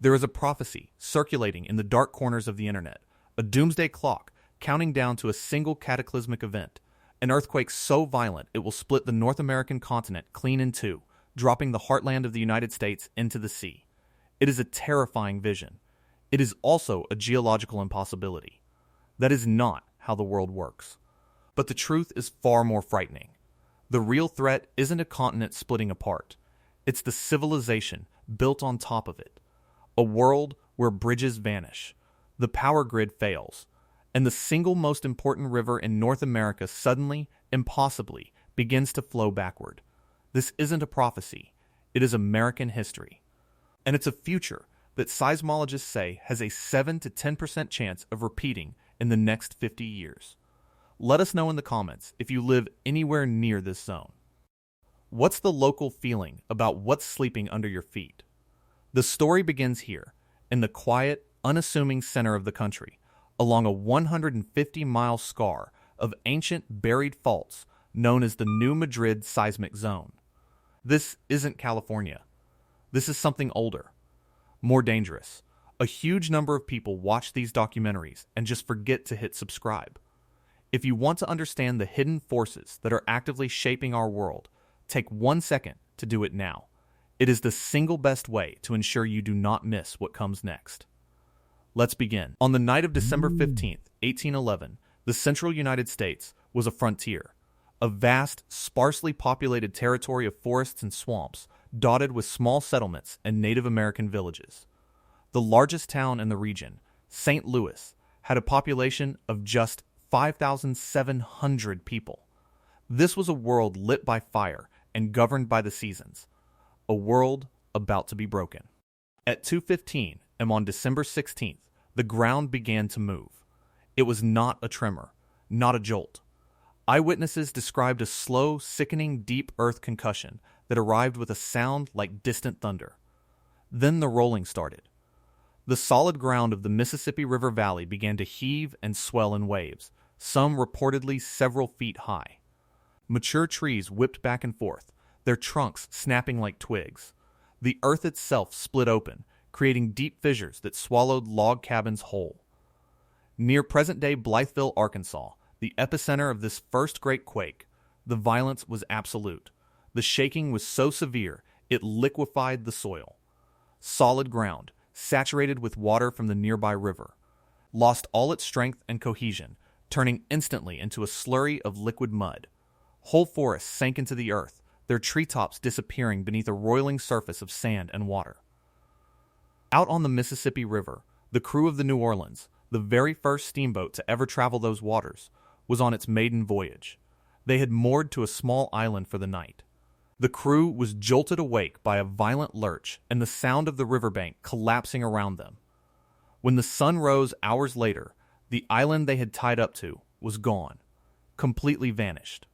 There is a prophecy circulating in the dark corners of the internet, a doomsday clock counting down to a single cataclysmic event, an earthquake so violent it will split the North American continent clean in two, dropping the heartland of the United States into the sea. It is a terrifying vision. It is also a geological impossibility. That is not how the world works. But the truth is far more frightening. The real threat isn't a continent splitting apart. It's the civilization built on top of it. A world where bridges vanish, the power grid fails, and the single most important river in North America suddenly, impossibly, begins to flow backward. This isn't a prophecy. It is American history. And it's a future that seismologists say has a 7 to 10% chance of repeating in the next 50 years. Let us know in the comments if you live anywhere near this zone. What's the local feeling about what's sleeping under your feet? The story begins here, in the quiet, unassuming center of the country, along a 150-mile scar of ancient buried faults known as the New Madrid Seismic Zone. This isn't California. This is something older, more dangerous. A huge number of people watch these documentaries and just forget to hit subscribe. If you want to understand the hidden forces that are actively shaping our world, take 1 second to do it now. It is the single best way to ensure you do not miss what comes next. Let's begin. On the night of December 15th, 1811, the central United States was a frontier, a vast, sparsely populated territory of forests and swamps, dotted with small settlements and Native American villages. The largest town in the region, St. Louis, had a population of just 5,700 people. This was a world lit by fire and governed by the seasons, a world about to be broken. At 2:15 and on December 16th, the ground began to move. It was not a tremor, not a jolt. Eyewitnesses described a slow, sickening deep earth concussion that arrived with a sound like distant thunder. Then the rolling started. The solid ground of the Mississippi River Valley began to heave and swell in waves, some reportedly several feet high. Mature trees whipped back and forth, their trunks snapping like twigs. The earth itself split open, creating deep fissures that swallowed log cabins whole. Near present-day Blytheville, Arkansas, the epicenter of this first great quake, the violence was absolute. The shaking was so severe, it liquefied the soil. Solid ground, saturated with water from the nearby river, lost all its strength and cohesion, turning instantly into a slurry of liquid mud. Whole forests sank into the earth, their treetops disappearing beneath a roiling surface of sand and water. Out on the Mississippi River, the crew of the New Orleans, the very first steamboat to ever travel those waters, was on its maiden voyage. They had moored to a small island for the night. The crew was jolted awake by a violent lurch and the sound of the riverbank collapsing around them. When the sun rose hours later, the island they had tied up to was gone, completely vanished,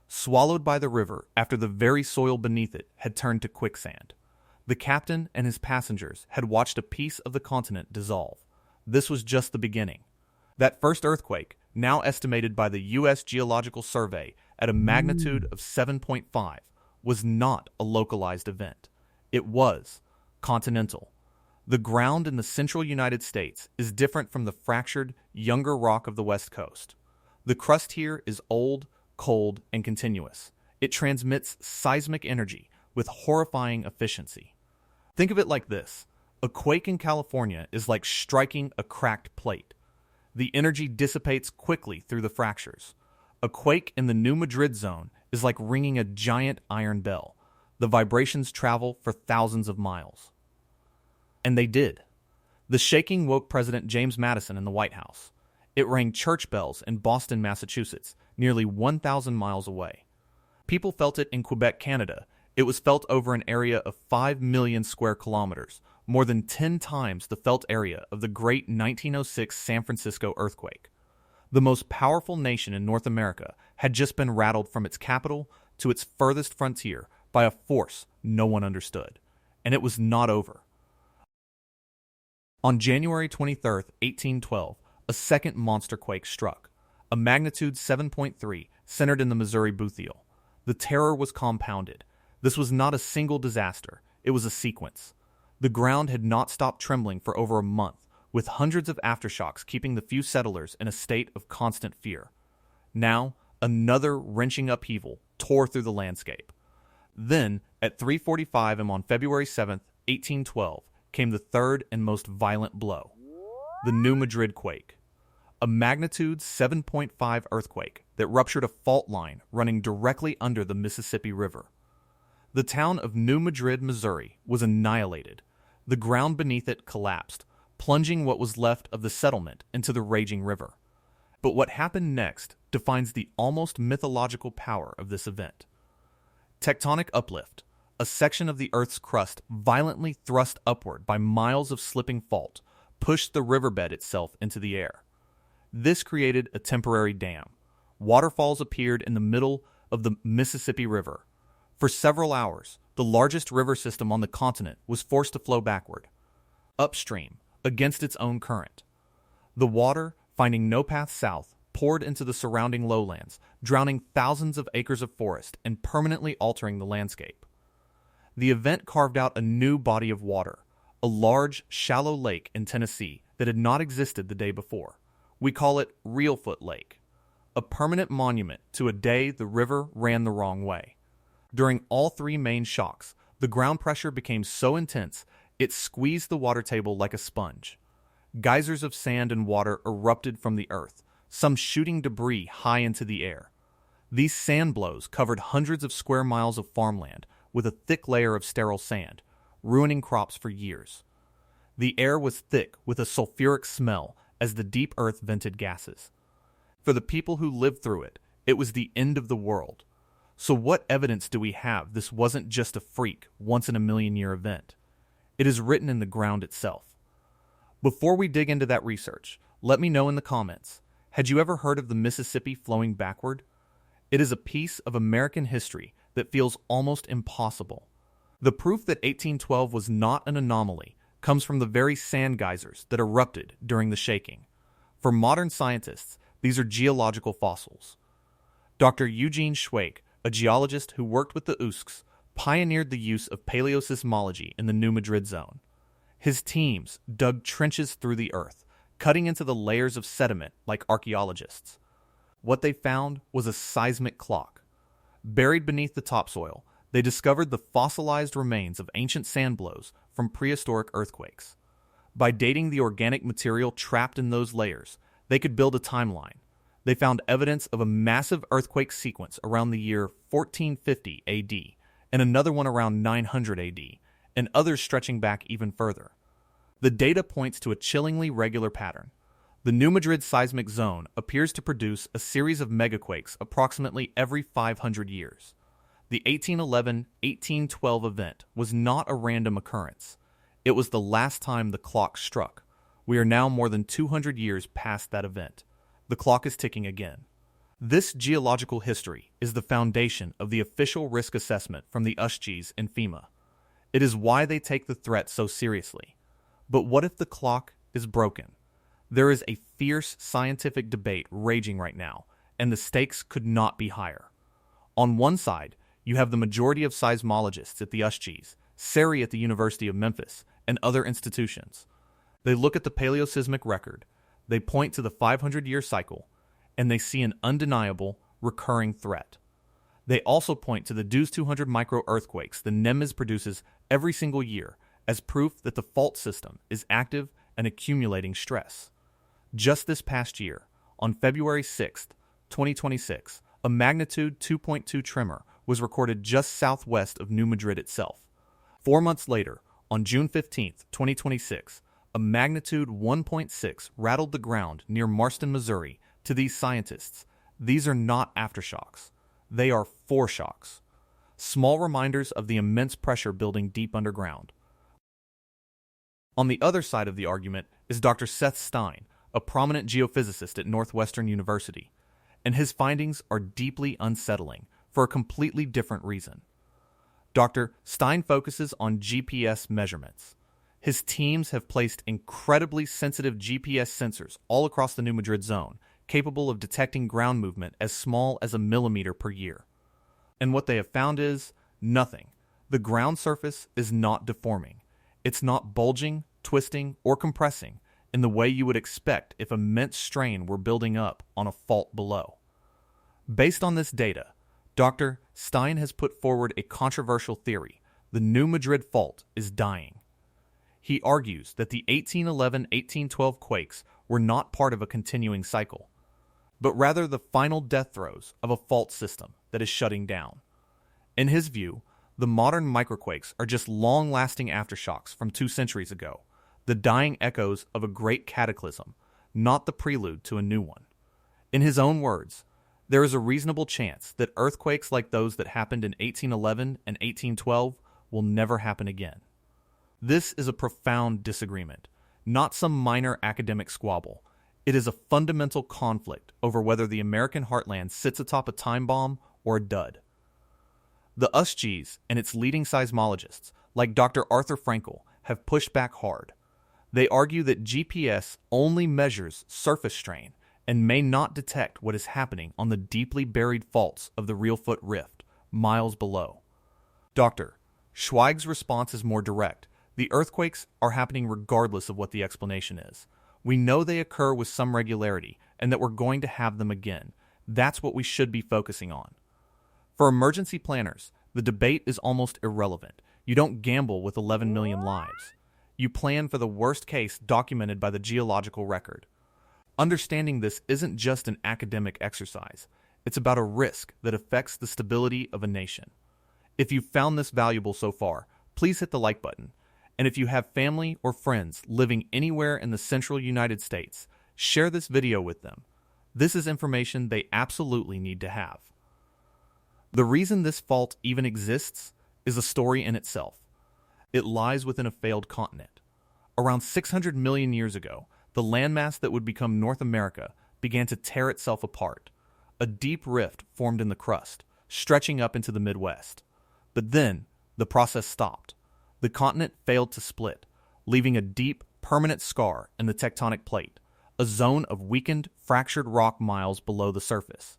swallowed by the river after the very soil beneath it had turned to quicksand. The captain and his passengers had watched a piece of the continent dissolve. This was just the beginning. That first earthquake, now estimated by the U.S. Geological Survey at a magnitude of 7.5, was not a localized event. It was continental. The ground in the central United States is different from the fractured, younger rock of the West Coast. The crust here is old, cold, and continuous. It transmits seismic energy with horrifying efficiency. Think of it like this. A quake in California is like striking a cracked plate. The energy dissipates quickly through the fractures. A quake in the New Madrid zone is like ringing a giant iron bell. The vibrations travel for thousands of miles. And they did. The shaking woke President James Madison in the White House. It rang church bells in Boston, Massachusetts, nearly 1,000 miles away. People felt it in Quebec, Canada. It was felt over an area of 5 million square kilometers, more than 10 times the felt area of the great 1906 San Francisco earthquake. The most powerful nation in North America had just been rattled from its capital to its furthest frontier by a force no one understood. And it was not over. On January 23, 1812, a second monster quake struck, a magnitude 7.3 centered in the Missouri Buthiel. The terror was compounded. This was not a single disaster, it was a sequence. The ground had not stopped trembling for over a month, with hundreds of aftershocks keeping the few settlers in a state of constant fear. Now, another wrenching upheaval tore through the landscape. Then, at 3:45 am on February 7, 1812, came the third and most violent blow. The New Madrid quake. A magnitude 7.5 earthquake that ruptured a fault line running directly under the Mississippi River. The town of New Madrid, Missouri, was annihilated. The ground beneath it collapsed, plunging what was left of the settlement into the raging river. But what happened next defines the almost mythological power of this event. Tectonic uplift, a section of the Earth's crust violently thrust upward by miles of slipping fault, pushed the riverbed itself into the air. This created a temporary dam. Waterfalls appeared in the middle of the Mississippi River. For several hours, the largest river system on the continent was forced to flow backward, upstream, against its own current. The water, finding no path south, poured into the surrounding lowlands, drowning thousands of acres of forest and permanently altering the landscape. The event carved out a new body of water, a large, shallow lake in Tennessee that had not existed the day before. We call it Reelfoot Lake, a permanent monument to a day the river ran the wrong way. During all three main shocks, the ground pressure became so intense it squeezed the water table like a sponge. Geysers of sand and water erupted from the earth, some shooting debris high into the air. These sand blows covered hundreds of square miles of farmland with a thick layer of sterile sand, ruining crops for years. The air was thick with a sulfuric smell as the deep earth vented gases. For the people who lived through it, it was the end of the world. So what evidence do we have this wasn't just a freak, once-in-a-million-year event? It is written in the ground itself. Before we dig into that research, let me know in the comments, had you ever heard of the Mississippi flowing backward? It is a piece of American history that feels almost impossible. The proof that 1812 was not an anomaly comes from the very sand geysers that erupted during the shaking. For modern scientists, these are geological fossils. Dr. Eugene Schwake, a geologist who worked with the USGS, pioneered the use of Paleoseismology in the New Madrid Zone. His teams dug trenches through the earth, cutting into the layers of sediment like archaeologists. What they found was a seismic clock. Buried beneath the topsoil, they discovered the fossilized remains of ancient sand blows from prehistoric earthquakes. By dating the organic material trapped in those layers, they could build a timeline. They found evidence of a massive earthquake sequence around the year 1450 AD, and another one around 900 AD, and others stretching back even further. The data points to a chillingly regular pattern. The New Madrid Seismic Zone appears to produce a series of mega-quakes approximately every 500 years. The 1811-1812 event was not a random occurrence. It was the last time the clock struck. We are now more than 200 years past that event. The clock is ticking again. This geological history is the foundation of the official risk assessment from the USGS and FEMA. It is why they take the threat so seriously. But what if the clock is broken? There is a fierce scientific debate raging right now, and the stakes could not be higher. On one side, you have the majority of seismologists at the USGS, SERI at the University of Memphis, and other institutions. They look at the paleoseismic record, they point to the 500-year cycle, and they see an undeniable, recurring threat. They also point to the DEWS 200 micro-earthquakes the NEMIS produces every single year as proof that the fault system is active and accumulating stress. Just this past year, on February 6, 2026, a magnitude 2.2 tremor was recorded just southwest of New Madrid itself. 4 months later, on June 15, 2026, a magnitude 1.6 rattled the ground near Marston, Missouri. To these scientists, these are not aftershocks. They are foreshocks. Small reminders of the immense pressure building deep underground. On the other side of the argument is Dr. Seth Stein, a prominent geophysicist at Northwestern University, and his findings are deeply unsettling for a completely different reason. Dr. Stein focuses on GPS measurements. His teams have placed incredibly sensitive GPS sensors all across the New Madrid Zone, capable of detecting ground movement as small as a millimeter per year. And what they have found is nothing. The ground surface is not deforming. It's not bulging, twisting, or compressing in the way you would expect if immense strain were building up on a fault below. Based on this data, Dr. Stein has put forward a controversial theory: the New Madrid Fault is dying. He argues that the 1811-1812 quakes were not part of a continuing cycle, but rather the final death throes of a fault system that is shutting down. In his view, the modern microquakes are just long-lasting aftershocks from 2 centuries ago, the dying echoes of a great cataclysm, not the prelude to a new one. In his own words, there is a reasonable chance that earthquakes like those that happened in 1811 and 1812 will never happen again. This is a profound disagreement, not some minor academic squabble. It is a fundamental conflict over whether the American heartland sits atop a time bomb or a dud. The USGS and its leading seismologists, like Dr. Arthur Frankel, have pushed back hard. They argue that GPS only measures surface strain and may not detect what is happening on the deeply buried faults of the Reelfoot Rift, miles below. Dr. Schweig's response is more direct. The earthquakes are happening regardless of what the explanation is. We know they occur with some regularity and that we're going to have them again. That's what we should be focusing on. For emergency planners, the debate is almost irrelevant. You don't gamble with 11 million lives. You plan for the worst case documented by the geological record. Understanding this isn't just an academic exercise. It's about a risk that affects the stability of a nation. If you've found this valuable so far, please hit the like button. And if you have family or friends living anywhere in the central United States, share this video with them. This is information they absolutely need to have. The reason this fault even exists is a story in itself. It lies within a failed continent. Around 600 million years ago, the landmass that would become North America began to tear itself apart. A deep rift formed in the crust, stretching up into the Midwest. But then, the process stopped. The continent failed to split, leaving a deep, permanent scar in the tectonic plate, a zone of weakened, fractured rock miles below the surface.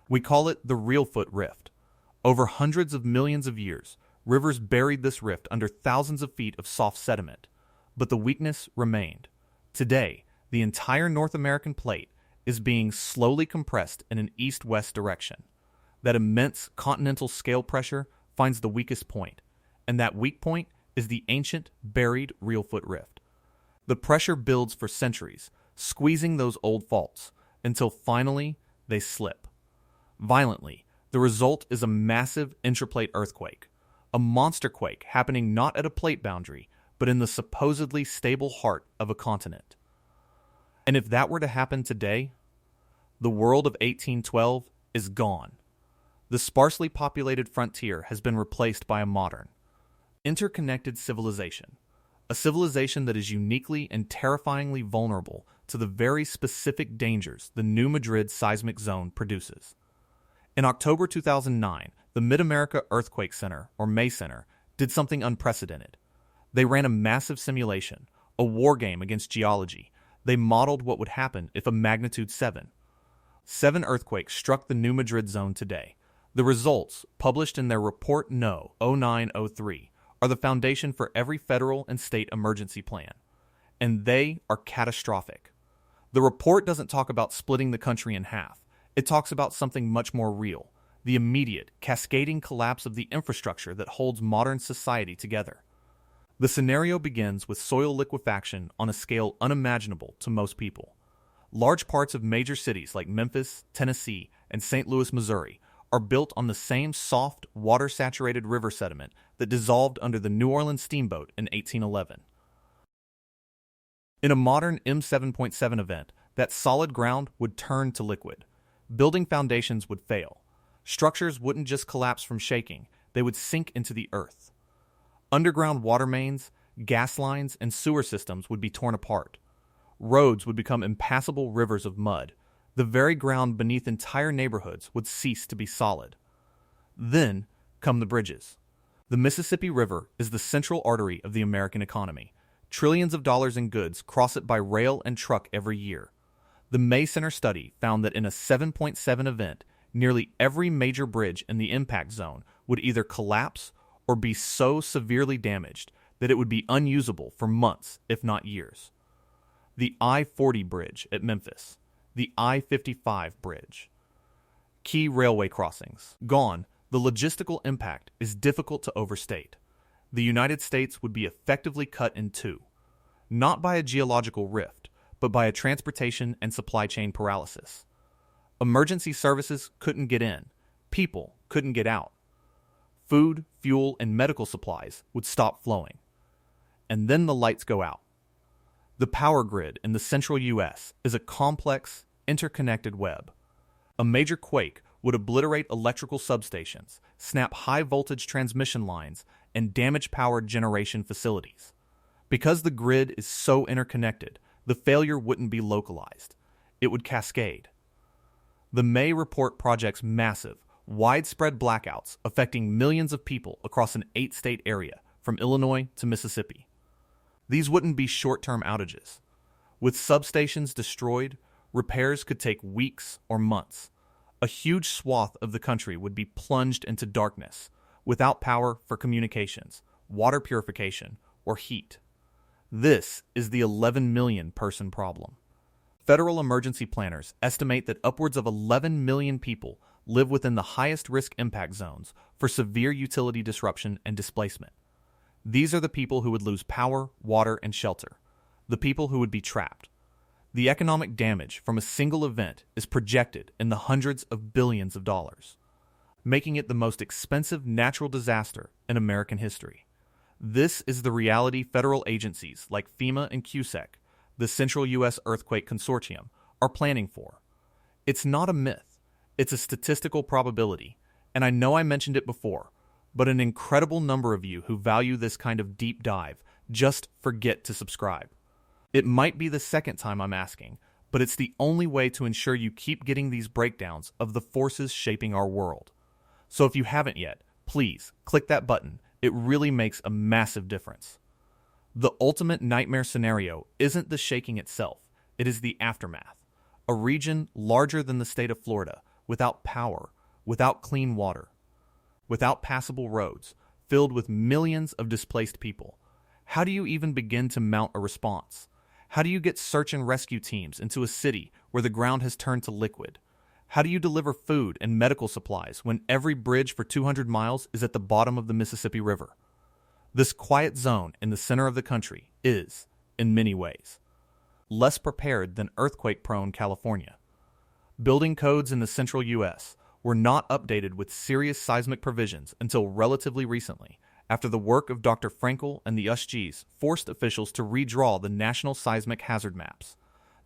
We call it the Reelfoot Rift. Over hundreds of millions of years, rivers buried this rift under thousands of feet of soft sediment, but the weakness remained. Today, the entire North American plate is being slowly compressed in an east-west direction. That immense continental scale pressure finds the weakest point, and that weak point is the ancient, buried Reelfoot Rift. The pressure builds for centuries, squeezing those old faults, until finally they slip. Violently, the result is a massive intraplate earthquake, a monster quake happening not at a plate boundary, but in the supposedly stable heart of a continent. And if that were to happen today, the world of 1812 is gone. The sparsely populated frontier has been replaced by a modern, interconnected civilization, a civilization that is uniquely and terrifyingly vulnerable to the very specific dangers the New Madrid Seismic Zone produces. In October 2009, the Mid-America Earthquake Center, or May Center, did something unprecedented. They ran a massive simulation, a war game against geology. They modeled what would happen if a magnitude 7 earthquakes struck the New Madrid Zone today. The results, published in their Report No. 0903, are the foundation for every federal and state emergency plan, and they are catastrophic. The report doesn't talk about splitting the country in half. It talks about something much more real: the immediate, cascading collapse of the infrastructure that holds modern society together. The scenario begins with soil liquefaction on a scale unimaginable to most people. Large parts of major cities like Memphis, Tennessee, and St. Louis, Missouri, are built on the same soft, water-saturated river sediment that dissolved under the New Orleans steamboat in 1811. In a modern M7.7 event, that solid ground would turn to liquid. Building foundations would fail. Structures wouldn't just collapse from shaking, they would sink into the earth. Underground water mains, gas lines, and sewer systems would be torn apart. Roads would become impassable rivers of mud. The very ground beneath entire neighborhoods would cease to be solid. Then come the bridges. The Mississippi River is the central artery of the American economy. Trillions of dollars in goods cross it by rail and truck every year. The May Center study found that in a 7.7 event, nearly every major bridge in the impact zone would either collapse or be so severely damaged that it would be unusable for months, if not years. The I-40 bridge at Memphis, the I-55 bridge. Key railway crossings. Gone, the logistical impact is difficult to overstate. The United States would be effectively cut in two, not by a geological rift, but by a transportation and supply chain paralysis. Emergency services couldn't get in. People couldn't get out. Food, fuel, and medical supplies would stop flowing. And then the lights go out. The power grid in the central U.S. is a complex, interconnected web. A major quake would obliterate electrical substations, snap high-voltage transmission lines, and damage power generation facilities. Because the grid is so interconnected, the failure wouldn't be localized. It would cascade. The May report projects massive, widespread blackouts affecting millions of people across an 8-state area from Illinois to Mississippi. These wouldn't be short-term outages. With substations destroyed, repairs could take weeks or months. A huge swath of the country would be plunged into darkness, without power for communications, water purification, or heat. This is the 11 million person problem. Federal emergency planners estimate that upwards of 11 million people live within the highest risk impact zones for severe utility disruption and displacement. These are the people who would lose power, water, and shelter, the people who would be trapped. The economic damage from a single event is projected in the hundreds of billions of dollars, making it the most expensive natural disaster in American history. This is the reality federal agencies like FEMA and CUSEC, the Central U.S. Earthquake Consortium, are planning for. It's not a myth, it's a statistical probability, and I know I mentioned it before, but an incredible number of you who value this kind of deep dive just forget to subscribe. It might be the second time I'm asking, but it's the only way to ensure you keep getting these breakdowns of the forces shaping our world. So if you haven't yet, please click that button. It really makes a massive difference. The ultimate nightmare scenario isn't the shaking itself, it is the aftermath. A region larger than the state of Florida, without power, without clean water, without passable roads, filled with millions of displaced people. How do you even begin to mount a response? How do you get search and rescue teams into a city where the ground has turned to liquid? How do you deliver food and medical supplies when every bridge for 200 miles is at the bottom of the Mississippi River? This quiet zone in the center of the country is, in many ways, less prepared than earthquake-prone California. Building codes in the central U.S. were not updated with serious seismic provisions until relatively recently, after the work of Dr. Frankel and the USGS forced officials to redraw the national seismic hazard maps.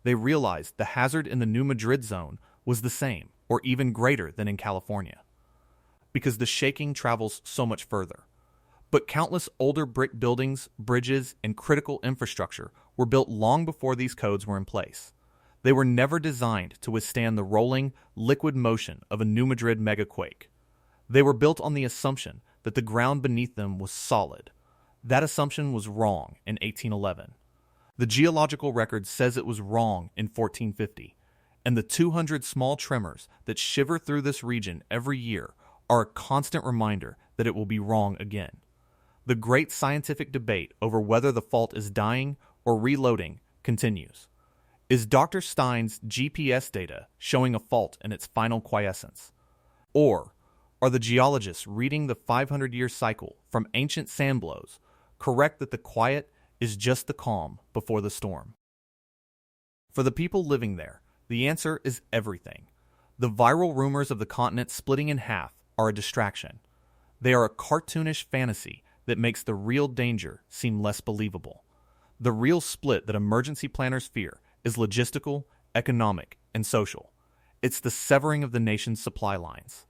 They realized the hazard in the new Madrid zone was the same, or even greater than in California, because the shaking travels so much further. But countless older brick buildings, bridges, and critical infrastructure were built long before these codes were in place. They were never designed to withstand the rolling, liquid motion of a New Madrid mega-quake. They were built on the assumption that the ground beneath them was solid. That assumption was wrong in 1811. The geological record says it was wrong in 1450, and the 200 small tremors that shiver through this region every year are a constant reminder that it will be wrong again. The great scientific debate over whether the fault is dying or reloading continues. Is Dr. Stein's GPS data showing a fault in its final quiescence? Or are the geologists reading the 500-year cycle from ancient sand blows correct that the quiet is just the calm before the storm? For the people living there, the answer is everything. The viral rumors of the continent splitting in half are a distraction. They are a cartoonish fantasy that makes the real danger seem less believable. The real split that emergency planners fear is logistical, economic, and social. It's the severing of the nation's supply lines.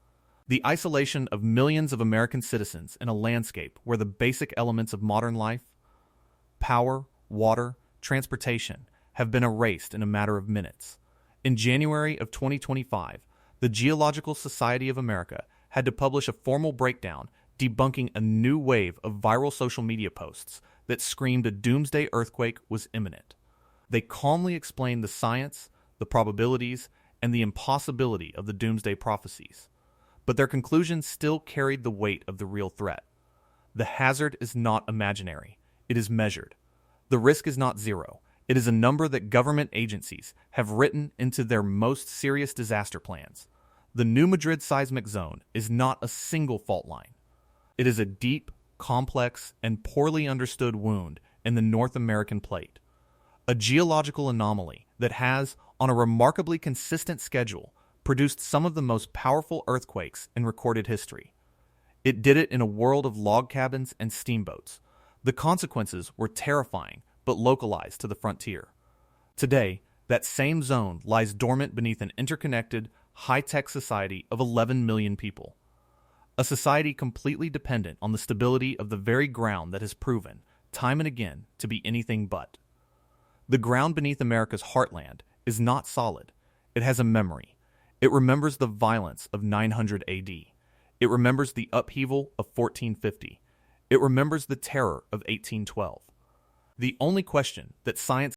The isolation of millions of American citizens in a landscape where the basic elements of modern life, power, water, transportation, have been erased in a matter of minutes. In January of 2025, the Geological Society of America had to publish a formal breakdown debunking a new wave of viral social media posts that screamed a doomsday earthquake was imminent. They calmly explained the science, the probabilities, and the impossibility of the doomsday prophecies. But their conclusions still carried the weight of the real threat. The hazard is not imaginary. it is measured. The risk is not zero. It is a number that government agencies have written into their most serious disaster plans. The new Madrid Seismic Zone is not a single fault line. It is a deep, complex, and poorly understood wound in the North American plate. A geological anomaly that has, on a remarkably consistent schedule, produced some of the most powerful earthquakes in recorded history. It did it in a world of log cabins and steamboats. The consequences were terrifying, but localized to the frontier. Today, that same zone lies dormant beneath an interconnected, high-tech society of 11 million people. A society completely dependent on the stability of the very ground that has proven, time and again, to be anything but. The ground beneath America's heartland is not solid. It has a memory. It remembers the violence of 900 AD. It remembers the upheaval of 1450. It remembers the terror of 1812. The only question that science